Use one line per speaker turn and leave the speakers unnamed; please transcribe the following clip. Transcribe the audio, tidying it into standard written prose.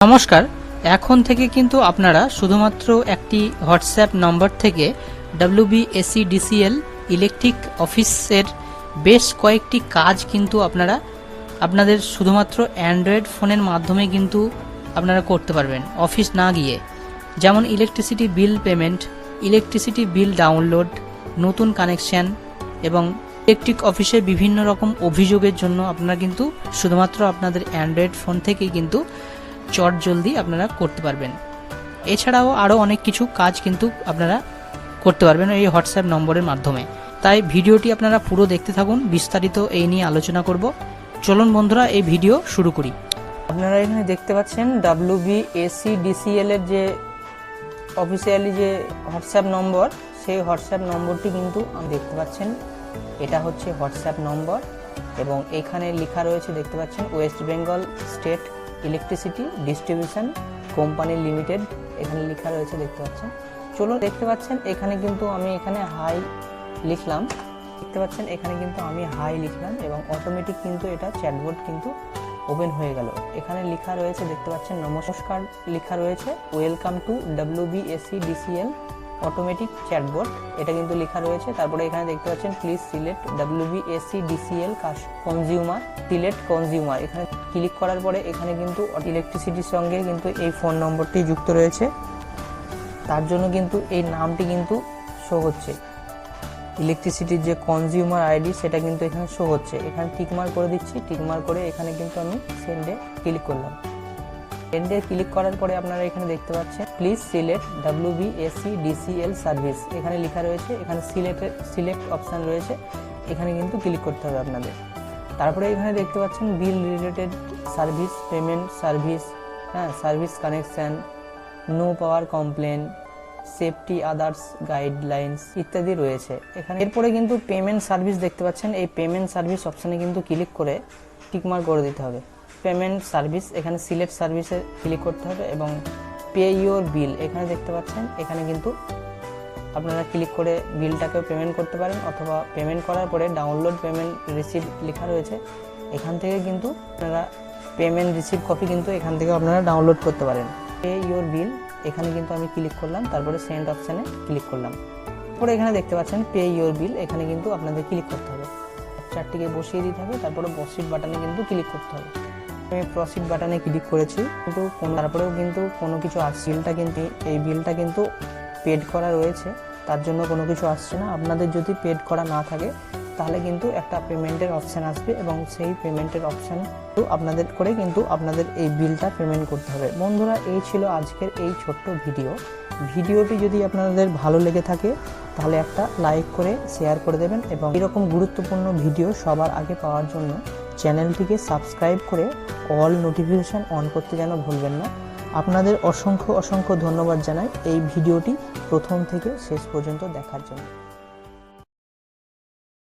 নমস্কার। এখন থেকে কিন্তু আপনারা শুধুমাত্র একটি হোয়াটসঅ্যাপ নম্বর থেকে WBSEDCL ইলেকট্রিক অফিসের বেশ কয়েকটি কাজ কিন্তু আপনাদের শুধুমাত্র অ্যান্ড্রয়েড ফোনের মাধ্যমে কিন্তু আপনারা করতে পারবেন, অফিস না গিয়ে। যেমন electricity bill payment, electricity bill download, নতুন কানেকশন এবং ইলেকট্রিক অফিসের বিভিন্ন রকম অভিযোগের জন্য আপনারা কিন্তু শুধুমাত্র আপনাদের অ্যান্ড্রয়েড ফোন থেকেই কিন্তু চটজলদি আপনারা করতে পারবেন। এছাড়াও আরও অনেক কিছু কাজ কিন্তু আপনারা করতে পারবেন এই হোয়াটসঅ্যাপ নম্বরের মাধ্যমে। তাই ভিডিওটি আপনারা পুরো দেখতে থাকুন, বিস্তারিত এই নিয়ে আলোচনা করব। চলুন বন্ধুরা, এই ভিডিও শুরু করি। আপনারা এখানে দেখতে পাচ্ছেন WBSEDCL এর যে অফিসিয়ালি যে হোয়াটসঅ্যাপ নম্বর, সেই হোয়াটসঅ্যাপ নম্বরটি কিন্তু দেখতে পাচ্ছেন। এটা হচ্ছে হোয়াটসঅ্যাপ নম্বর এবং এখানে লেখা রয়েছে, দেখতে পাচ্ছেন, West Bengal state electricity distribution company limited, এখানে লেখা রয়েছে, দেখতে পাচ্ছেন। চলুন, দেখতে পাচ্ছেন এখানে কিন্তু আমি এখানে হাই লিখলাম, দেখতে পাচ্ছেন এখানে কিন্তু আমি হাই লিখলাম এবং অটোমেটিক কিন্তু এটা চ্যাটবট কিন্তু ওপেন হয়ে গেল। এখানে লেখা রয়েছে, দেখতে পাচ্ছেন, নমস্কার লেখা রয়েছে, welcome to WBSEDCL automatic chatbot, এটা কিন্তু লেখা রয়েছে। তারপরে এখানে দেখতে পাচ্ছেন, please select WBSEDCL consumer, select consumer. এখানে ক্লিক করার পরে এখানে কিন্তু ইলেকট্রিসিটির সঙ্গে কিন্তু এই ফোন নম্বরটি যুক্ত রয়েছে, তার জন্য কিন্তু এই নামটি কিন্তু শো হচ্ছে। ইলেকট্রিসিটির যে কনজিউমার আইডি সেটা কিন্তু এখানে শো হচ্ছে। এখানে টিকমার্ক করে দিচ্ছি, টিকমার্ক করে এখানে কিন্তু আমি সেন্ডে ক্লিক করলাম। সেন্ডে ক্লিক করার পরে আপনারা এখানে দেখতে পাচ্ছেন, প্লিজ সিলেক্ট WBSEDCL সার্ভিস, এখানে লেখা রয়েছে। এখানে সিলেক্ট অপশান রয়েছে, এখানে কিন্তু ক্লিক করতে হবে আপনাদের। তারপরে এখানে দেখতে পাচ্ছেন bill related service, payment service, service connection, no power complaint, safety others guidelines ইত্যাদি রয়েছে এখানে। এরপরে কিন্তু পেমেন্ট সার্ভিস দেখতে পাচ্ছেন, এই পেমেন্ট সার্ভিস অপশানে কিন্তু ক্লিক করে টিকমার্ক করে দিতে হবে। পেমেন্ট সার্ভিস, এখানে সিলেক্ট সার্ভিসে ক্লিক করতে হবে এবং পে ইউর বিল, এখানে দেখতে পাচ্ছেন, এখানে কিন্তু আপনারা ক্লিক করে বিলটাকে পেমেন্ট করতে পারেন, অথবা পেমেন্ট করার পরে ডাউনলোড পেমেন্ট রিসিপ্ট লেখা রয়েছে, এখান থেকে কিন্তু আপনারা পেমেন্ট রিসিপ্ট কপি কিন্তু এখান থেকে আপনারা ডাউনলোড করতে পারেন। পে ইউর বিল, এখানে কিন্তু আমি ক্লিক করলাম, তারপরে সেন্ড অপশানে ক্লিক করলাম। তারপরে এখানে দেখতে পাচ্ছেন পে ইউর বিল, এখানে কিন্তু আপনাদের ক্লিক করতে হবে, চারটিকে বসিয়ে দিতে হবে, তারপরে প্রসিড বাটনে কিন্তু ক্লিক করতে হবে। আমি প্রসিড বাটনে ক্লিক করেছি, কিন্তু তারপরেও কিন্তু কোনো কিছু আসছে। এই বিলটা কিন্তু পেড করা রয়েছে, তার জন্য কোনো কিছু আসছে না। আপনাদের যদি পেড করা না থাকে তাহলে কিন্তু একটা পেমেন্টের অপশান আসবে এবং সেই পেমেন্টের অপশান আপনাদের করে কিন্তু আপনাদের এই বিলটা পেমেন্ট করতে হবে। বন্ধুরা, এই ছিল আজকের এই ছোট্ট ভিডিওটি যদি আপনাদের ভালো লেগে থাকে তাহলে একটা লাইক করে শেয়ার করে দেবেন এবং এরকম গুরুত্বপূর্ণ ভিডিও সবার আগে পাওয়ার জন্য চ্যানেলটিকে সাবস্ক্রাইব করে অল নোটিফিকেশান অন করতে যেন ভুলবেন না। আপনাদের অসংখ্য ধন্যবাদ জানাই এই ভিডিওটি প্রথম থেকে শেষ পর্যন্ত দেখার জন্য।